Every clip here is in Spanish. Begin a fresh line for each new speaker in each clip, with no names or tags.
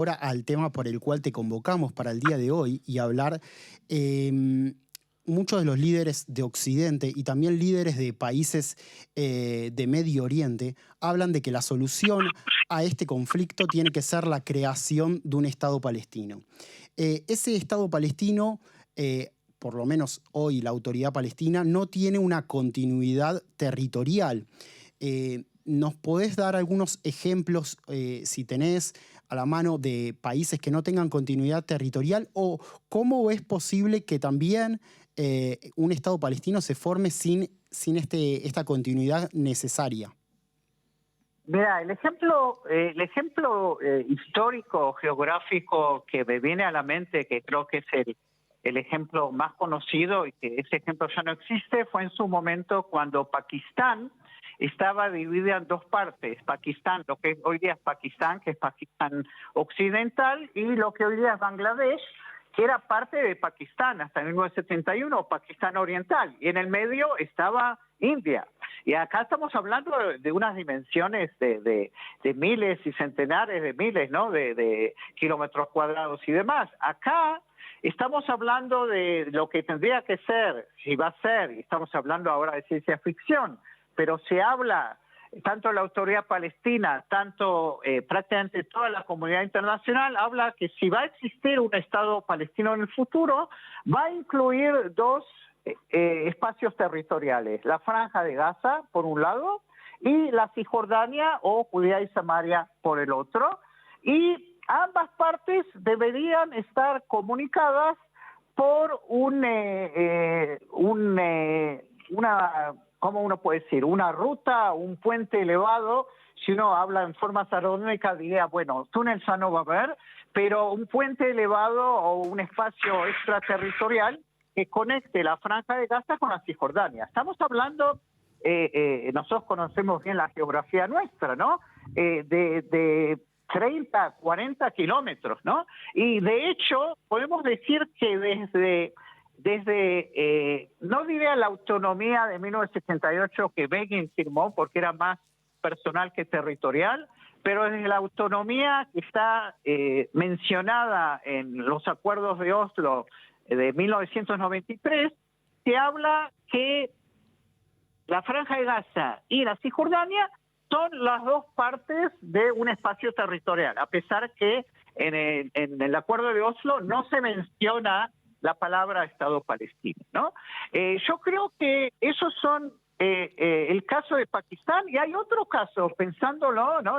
ahora al tema por el cual te convocamos para el día de hoy y hablar. Muchos de los líderes de Occidente y también líderes de países de Medio Oriente hablan de que la solución a este conflicto tiene que ser la creación de un Estado palestino. Ese Estado palestino, por lo menos hoy la autoridad palestina, no tiene una continuidad territorial. ¿Nos podés dar algunos ejemplos, si tenés a la mano, de países que no tengan continuidad territorial? ¿O cómo es posible que también un Estado palestino se forme sin esta continuidad necesaria?
Mira, el ejemplo histórico, geográfico que me viene a la mente, que creo que es el ejemplo más conocido y que ese ejemplo ya no existe, fue en su momento cuando Pakistán estaba dividida en dos partes. Pakistán, lo que hoy día es Pakistán, que es Pakistán occidental, y lo que hoy día es Bangladesh, que era parte de Pakistán hasta 1971, Pakistán oriental, y en el medio estaba India. Y acá estamos hablando de unas dimensiones de miles y centenares de miles, ¿no?, de kilómetros cuadrados y demás. Acá estamos hablando de lo que tendría que ser, si va a ser, y estamos hablando ahora de ciencia ficción, pero se habla, tanto la autoridad palestina, tanto prácticamente toda la comunidad internacional, habla que si va a existir un Estado palestino en el futuro, va a incluir dos espacios territoriales: la Franja de Gaza, por un lado, y la Cisjordania o Judea y Samaria por el otro. Y ambas partes deberían estar comunicadas por ¿cómo uno puede decir? Una ruta, un puente elevado. Si uno habla en forma salomónica, diría, bueno, túnel ya no va a haber, pero un puente elevado o un espacio extraterritorial que conecte la Franja de Gaza con la Cisjordania. Estamos hablando, nosotros conocemos bien la geografía nuestra, ¿no? De 30, 40 kilómetros, ¿no? Y de hecho, podemos decir que no diré la autonomía de 1978 que Begin firmó, porque era más personal que territorial, pero desde la autonomía que está mencionada en los acuerdos de Oslo de 1993, se habla que la Franja de Gaza y la Cisjordania son las dos partes de un espacio territorial, a pesar que en el acuerdo de Oslo no se menciona la palabra Estado palestino, ¿no? Yo creo que esos son el caso de Pakistán, y hay otro caso, pensándolo, ¿no?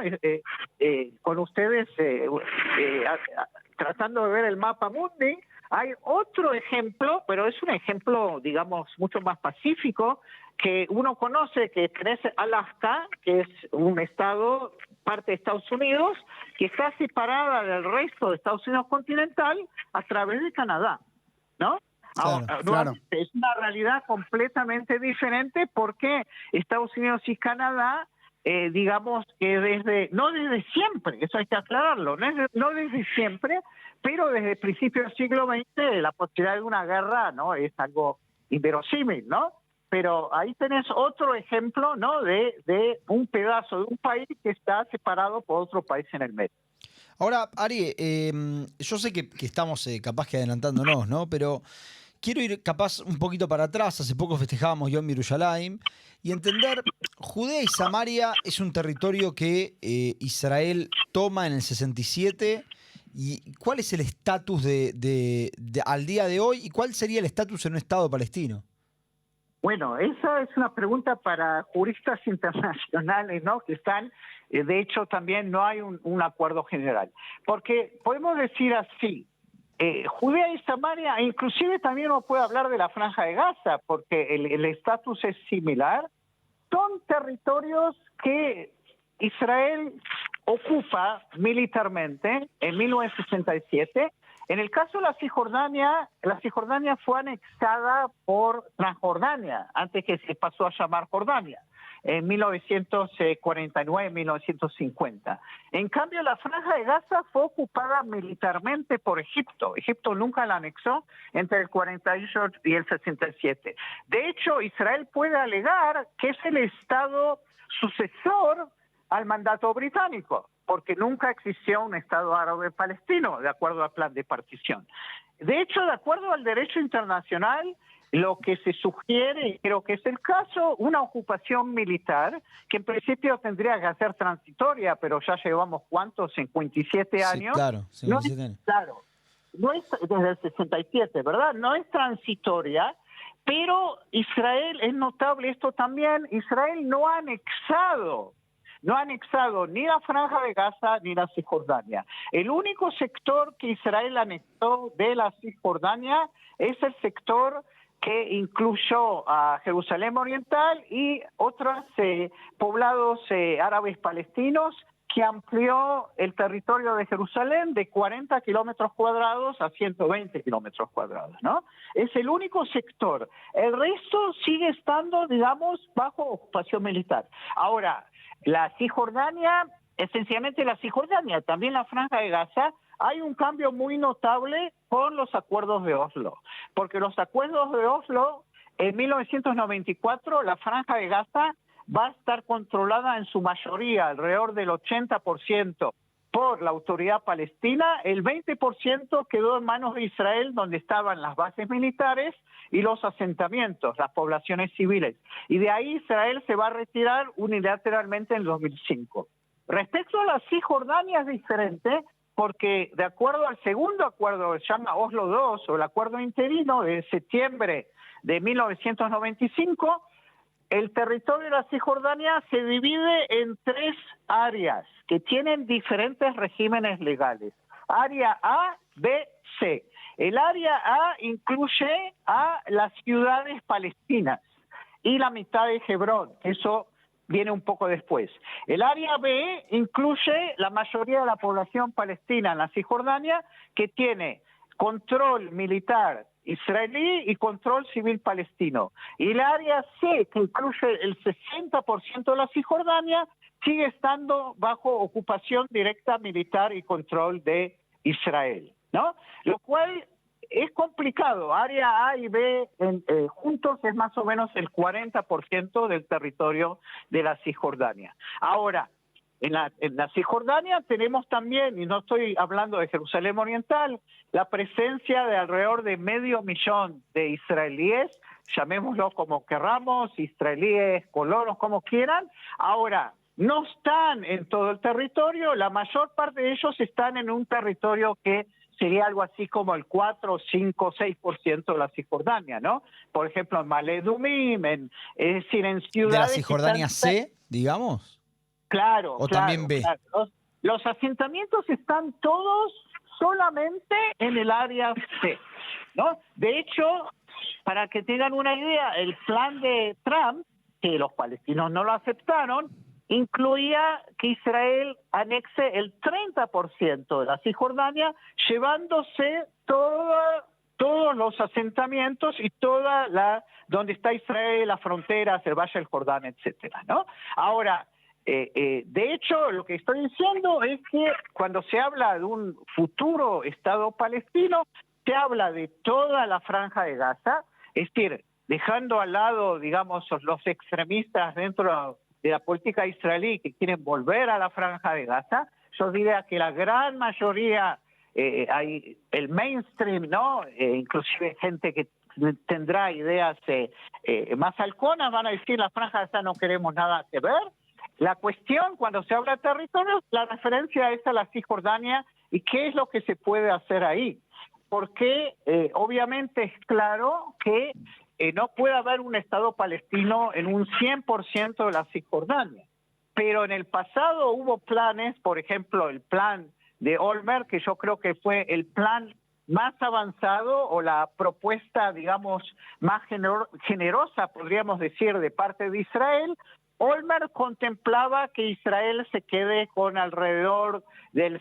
Con ustedes tratando de ver el mapa mundi, hay otro ejemplo, pero es un ejemplo, digamos, mucho más pacífico, que uno conoce, que es Alaska, que es un estado, parte de Estados Unidos, que está separada del resto de Estados Unidos continental a través de Canadá, ¿no?
Claro,
Ahora,
claro.
es una realidad completamente diferente, porque Estados Unidos y Canadá, digamos que no desde siempre, eso hay que aclararlo, no desde siempre, pero desde principios del siglo XX la posibilidad de una guerra, ¿no?, es algo inverosímil, ¿no? Pero ahí tenés otro ejemplo, ¿no?, de un pedazo de un país que está separado por otro país en el medio.
Ahora, Ari, yo sé que estamos capaz que adelantándonos, ¿no? Pero quiero ir capaz un poquito para atrás. Hace poco festejábamos Yom Yerushalayim y entender, Judea y Samaria es un territorio que Israel toma en el 67. ¿Y cuál es el estatus al día de hoy? ¿Y cuál sería el estatus en un Estado palestino?
Bueno, esa es una pregunta para juristas internacionales, ¿no?, que están, de hecho también no hay un acuerdo general. Porque podemos decir así, Judea y Samaria, e inclusive también uno puede hablar de la Franja de Gaza, porque el estatus es similar, son territorios que Israel ocupa militarmente en 1967. En el caso de la Cisjordania fue anexada por Transjordania, antes que se pasó a llamar Jordania, en 1949-1950. En cambio, la Franja de Gaza fue ocupada militarmente por Egipto. Egipto nunca la anexó entre el 48 y el 67. De hecho, Israel puede alegar que es el Estado sucesor al mandato británico, porque nunca existió un Estado árabe palestino, de acuerdo al plan de partición. De hecho, de acuerdo al derecho internacional, lo que se sugiere, y creo que es el caso, una ocupación militar, que en principio tendría que ser transitoria, pero ya llevamos, ¿cuántos? 57 años.
Sí, claro, 57 años.
Claro, no es desde el 67, ¿verdad? No es transitoria, pero Israel, es notable esto también, Israel no ha anexado ni la Franja de Gaza ni la Cisjordania. El único sector que Israel anexó de la Cisjordania es el sector que incluyó a Jerusalén Oriental y otros poblados árabes palestinos, que amplió el territorio de Jerusalén de 40 kilómetros cuadrados a 120 kilómetros cuadrados, ¿no? Es el único sector. El resto sigue estando, digamos, bajo ocupación militar. Ahora, la Cisjordania, esencialmente la Cisjordania, también la Franja de Gaza, hay un cambio muy notable con los acuerdos de Oslo, porque los acuerdos de Oslo, en 1994, la Franja de Gaza va a estar controlada en su mayoría, alrededor del 80%, por la autoridad palestina. El 20% quedó en manos de Israel, donde estaban las bases militares y los asentamientos, las poblaciones civiles. Y de ahí Israel se va a retirar unilateralmente en 2005. Respecto a la Cisjordania es diferente, porque de acuerdo al segundo acuerdo, que se llama Oslo II, o el acuerdo interino de septiembre de 1995, el territorio de la Cisjordania se divide en 3 áreas que tienen diferentes regímenes legales. Área A, B, C. El área A incluye a las ciudades palestinas y la mitad de Hebrón. Eso viene un poco después. El área B incluye la mayoría de la población palestina en la Cisjordania, que tiene control militar israelí y control civil palestino. Y el área C, que incluye el 60% de la Cisjordania, sigue estando bajo ocupación directa militar y control de Israel, ¿no? Lo cual es complicado. Área A y B juntos es más o menos el 40% del territorio de la Cisjordania. Ahora, en la Cisjordania tenemos también, y no estoy hablando de Jerusalén Oriental, la presencia de alrededor de 500,000 de israelíes, llamémoslo como querramos, israelíes, colonos, como quieran. Ahora, no están en todo el territorio, la mayor parte de ellos están en un territorio que sería algo así como el 4, 5, 6% de la Cisjordania, ¿no? Por ejemplo, en Male Adumim, es decir, en ciudades...
¿De la Cisjordania C, digamos?
Claro,
¿O
claro,
también B?
claro. Los asentamientos están todos solamente en el área C, ¿no? De hecho, para que tengan una idea, el plan de Trump, que los palestinos no lo aceptaron, incluía que Israel anexe el 30% de la Cisjordania, llevándose todos los asentamientos y donde está Israel, las fronteras, el Valle del Jordán, etcétera, ¿no? Ahora, de hecho, lo que estoy diciendo es que cuando se habla de un futuro Estado palestino, se habla de toda la Franja de Gaza, es decir, dejando al lado, digamos, los extremistas dentro de la política israelí que quieren volver a la Franja de Gaza. Yo diría que la gran mayoría, hay el mainstream, ¿no? Inclusive gente que tendrá ideas más halconas, van a decir la Franja de Gaza no queremos nada que ver. La cuestión, cuando se habla de territorios, la referencia es a la Cisjordania y qué es lo que se puede hacer ahí. Porque obviamente es claro que no puede haber un Estado palestino en un 100% de la Cisjordania. Pero en el pasado hubo planes, por ejemplo, el plan de Olmert, que yo creo que fue el plan más avanzado o la propuesta, digamos, más generosa, podríamos decir, de parte de Israel. Olmert contemplaba que Israel se quede con alrededor del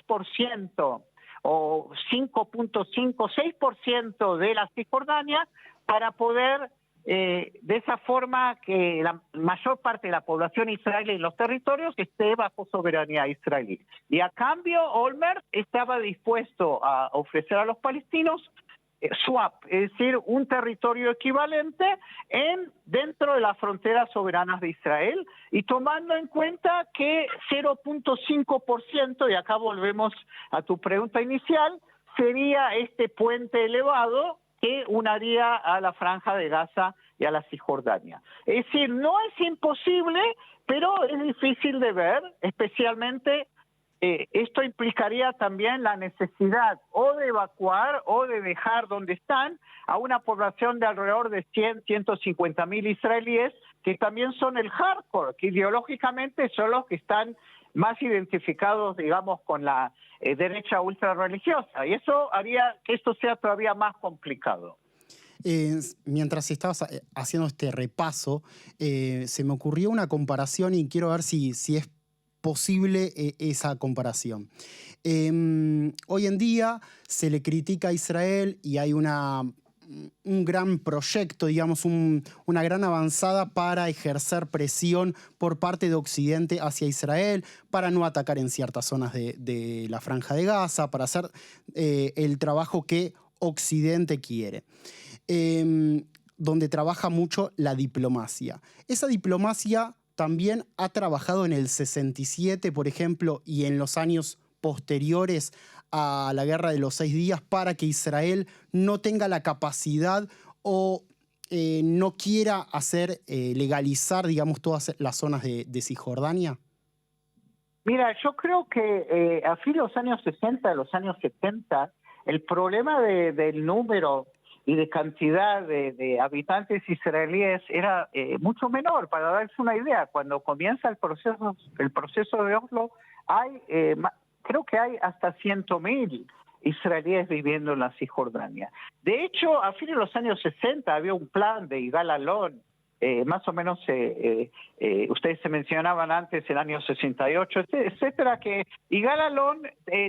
6% o 5.5, 6% de la Cisjordania para poder, de esa forma, que la mayor parte de la población israelí en los territorios esté bajo soberanía israelí. Y a cambio, Olmert estaba dispuesto a ofrecer a los palestinos swap, es decir, un territorio equivalente dentro de las fronteras soberanas de Israel, y tomando en cuenta que 0.5%, y acá volvemos a tu pregunta inicial, sería este puente elevado que uniría a la Franja de Gaza y a la Cisjordania. Es decir, no es imposible, pero es difícil de ver, especialmente esto implicaría también la necesidad o de evacuar o de dejar donde están a una población de alrededor de 150 mil israelíes, que también son el hardcore, que ideológicamente son los que están más identificados, digamos, con la derecha ultrarreligiosa. Y eso haría que esto sea todavía más complicado.
Mientras estabas haciendo este repaso, se me ocurrió una comparación y quiero ver si es posible esa comparación. Hoy en día se le critica a Israel y hay un gran proyecto, digamos, una gran avanzada para ejercer presión por parte de Occidente hacia Israel, para no atacar en ciertas zonas de la Franja de Gaza, para hacer el trabajo que Occidente quiere. Donde trabaja mucho la diplomacia. Esa diplomacia también ha trabajado en el 67, por ejemplo, y en los años posteriores a la Guerra de los 6 días, para que Israel no tenga la capacidad o no quiera legalizar, digamos, todas las zonas de Cisjordania?
Mira, yo creo que a fin de los años 60, de los años 70, el problema del número y de cantidad de habitantes israelíes era mucho menor. Para darles una idea, cuando comienza el proceso de Oslo, creo que hay hasta 100.000 israelíes viviendo en la Cisjordania. De hecho, a fines de los años 60 había un plan de Yigal Allon, más o menos, ustedes se mencionaban antes, el año 68, etcétera, que Yigal Allon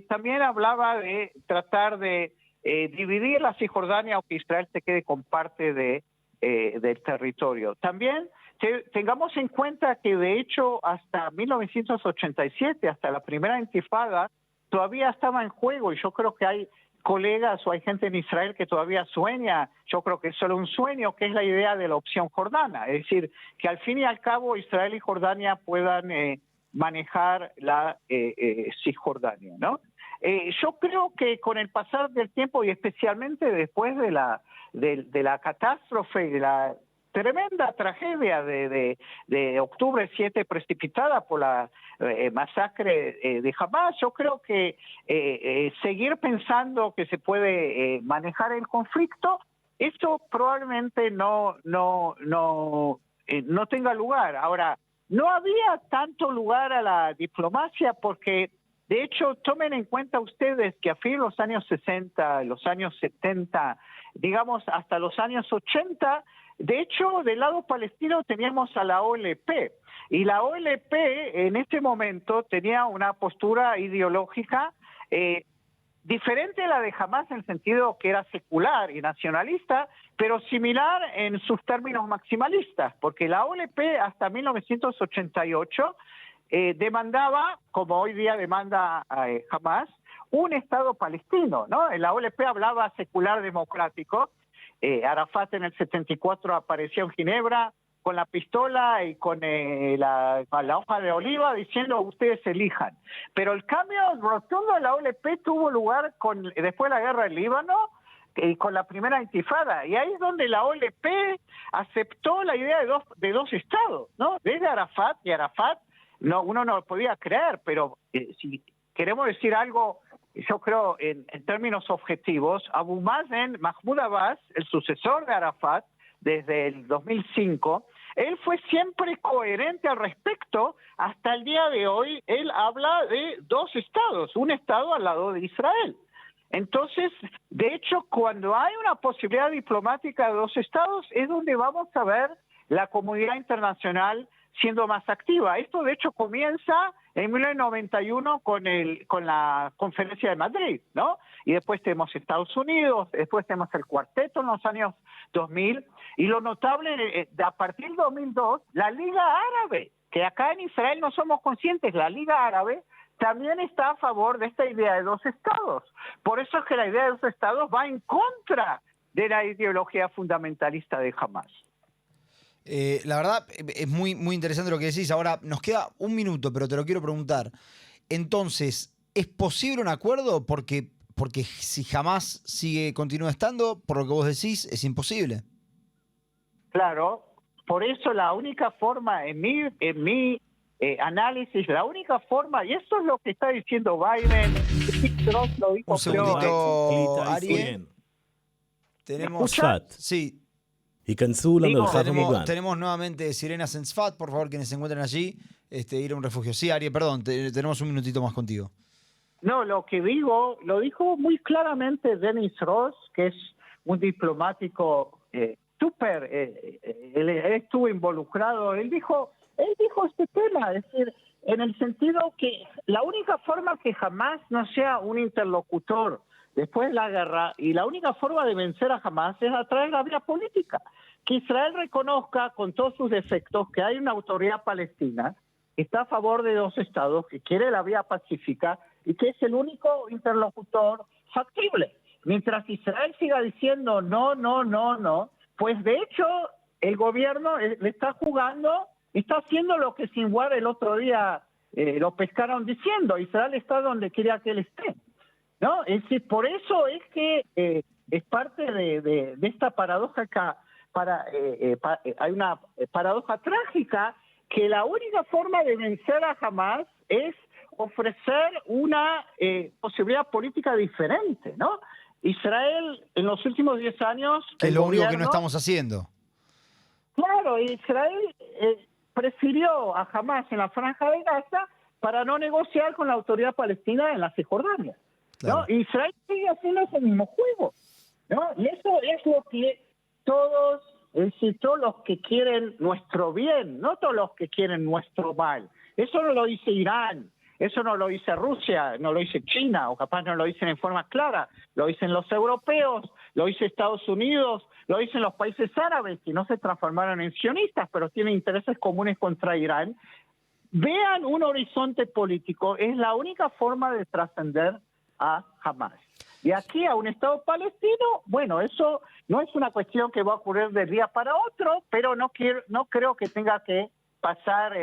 también hablaba de tratar de dividir la Cisjordania o que Israel se quede con parte del territorio. También tengamos en cuenta que de hecho hasta 1987, hasta la primera intifada, todavía estaba en juego, y yo creo que hay colegas o hay gente en Israel que todavía sueña, yo creo que es solo un sueño, que es la idea de la opción jordana, es decir, que al fin y al cabo Israel y Jordania puedan manejar la Cisjordania, ¿no? Yo creo que con el pasar del tiempo, y especialmente después de la catástrofe y de la tremenda tragedia de octubre 7 precipitada por la masacre de Hamás, yo creo que seguir pensando que se puede manejar el conflicto, esto probablemente no tenga lugar. Ahora, no había tanto lugar a la diplomacia porque, de hecho, tomen en cuenta ustedes que a fin de los años 60, los años 70, digamos hasta los años 80, de hecho, del lado palestino teníamos a la OLP, y la OLP en ese momento tenía una postura ideológica diferente a la de Hamás, en el sentido que era secular y nacionalista, pero similar en sus términos maximalistas, porque la OLP hasta 1988 demandaba, como hoy día demanda Hamás, un Estado palestino, ¿no? La OLP hablaba secular democrático. Arafat en el 74 apareció en Ginebra con la pistola y con la hoja de oliva diciendo ustedes elijan. Pero el cambio rotundo de la OLP tuvo lugar después de la guerra del Líbano y con la primera intifada. Y ahí es donde la OLP aceptó la idea de dos estados, ¿no? Desde Arafat, y Arafat uno no lo podía creer, pero si queremos decir algo, yo creo en términos objetivos, Abu Mazen, Mahmoud Abbas, el sucesor de Arafat desde el 2005, él fue siempre coherente al respecto. Hasta el día de hoy él habla de dos estados, un estado al lado de Israel. Entonces, de hecho, cuando hay una posibilidad diplomática de dos estados es donde vamos a ver la comunidad internacional siendo más activa. Esto, de hecho, comienza en 1991 con la Conferencia de Madrid, ¿no? Y después tenemos Estados Unidos, después tenemos el Cuarteto en los años 2000, y lo notable, a partir del 2002, la Liga Árabe, que acá en Israel no somos conscientes, la Liga Árabe también está a favor de esta idea de dos estados. Por eso es que la idea de dos estados va en contra de la ideología fundamentalista de Hamás.
La verdad, es muy, muy interesante lo que decís. Ahora, nos queda un minuto, pero te lo quiero preguntar. Entonces, ¿es posible un acuerdo? Porque si Hamás continúa estando, por lo que vos decís, es imposible.
Claro, por eso la única forma, en mi análisis, la única forma, y esto es lo que está diciendo Biden, lo dijo,
un segundito, Ari. Tenemos...
צפת.
Sí.
ייכנסו למרחב המוגן.
Tenemos nuevamente sirenas en Sfat, por favor, quienes se encuentren allí, ir a un refugio. Sí, Ari, perdón, tenemos un minutito más contigo.
No, lo que digo, lo dijo muy claramente Dennis Ross, que es un diplomático súper, él estuvo involucrado, él dijo este tema, es decir, en el sentido que la única forma que Hamás no sea un interlocutor después de la guerra, y la única forma de vencer a Hamás es a través de la vía política, que Israel reconozca con todos sus defectos que hay una autoridad palestina que está a favor de dos estados, que quiere la vía pacífica y que es el único interlocutor factible. Mientras Israel siga diciendo no, pues de hecho el gobierno le está jugando, está haciendo lo que Sinwar el otro día lo pescaron diciendo, Israel está donde quería que él esté, ¿no? Es decir, por eso es que es parte de esta paradoja acá, hay una paradoja trágica, que la única forma de vencer a Hamás es ofrecer una posibilidad política diferente, ¿no? Israel en los últimos 10 años...
Es lo único que no estamos haciendo.
Claro, Israel prefirió a Hamás en la Franja de Gaza para no negociar con la autoridad palestina en la Cisjordania, ¿no?
Claro.
Israel sigue haciendo ese mismo juego, ¿no? Y eso es lo que todos los que quieren nuestro bien, no todos los que quieren nuestro mal. Eso no lo dice Irán, eso no lo dice Rusia, no lo dice China, o capaz no lo dicen en forma clara, lo dicen los europeos, lo dice Estados Unidos, lo dicen los países árabes, que no se transformaron en sionistas, pero tienen intereses comunes contra Irán. Vean un horizonte político, es la única forma de trascender a Hamás. Y aquí a un Estado palestino, bueno, eso no es una cuestión que va a ocurrir de día para otro, pero no creo que tenga que pasar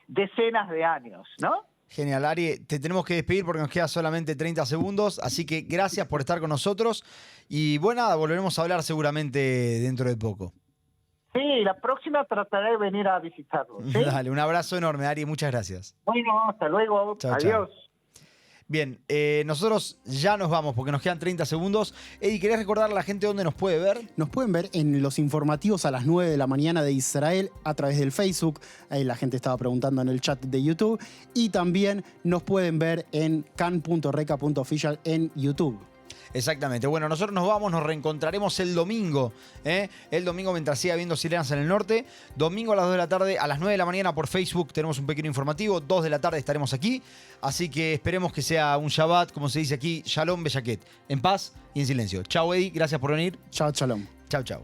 decenas de años, ¿no?
Genial, Ari. Te tenemos que despedir porque nos queda solamente 30 segundos, así que gracias por estar con nosotros y bueno, nada, volveremos a hablar seguramente dentro de poco.
Sí, la próxima trataré de venir a visitarlo, ¿sí?
Dale, un abrazo enorme, Ari, muchas gracias.
Bueno, hasta luego,
Chao,
adiós.
chao. Bien, nosotros ya nos vamos porque nos quedan 30 segundos. Eddie, ¿querés recordarle a la gente dónde nos puede ver?
Nos pueden ver en los informativos a las 9 de la mañana de Israel a través del Facebook. Ahí la gente estaba preguntando en el chat de YouTube. Y también nos pueden ver en can.reca.official en YouTube.
Exactamente. Bueno, nosotros nos vamos, nos reencontraremos el domingo. El domingo mientras siga habiendo sirenas en el norte. Domingo a las 2 de la tarde, a las 9 de la mañana por Facebook tenemos un pequeño informativo. 2 de la tarde estaremos aquí. Así que esperemos que sea un Shabbat, como se dice aquí, Shalom Beyaket. En paz y en silencio. Chau, Eddie. Gracias por venir.
Chao, shalom.
Chau, chau.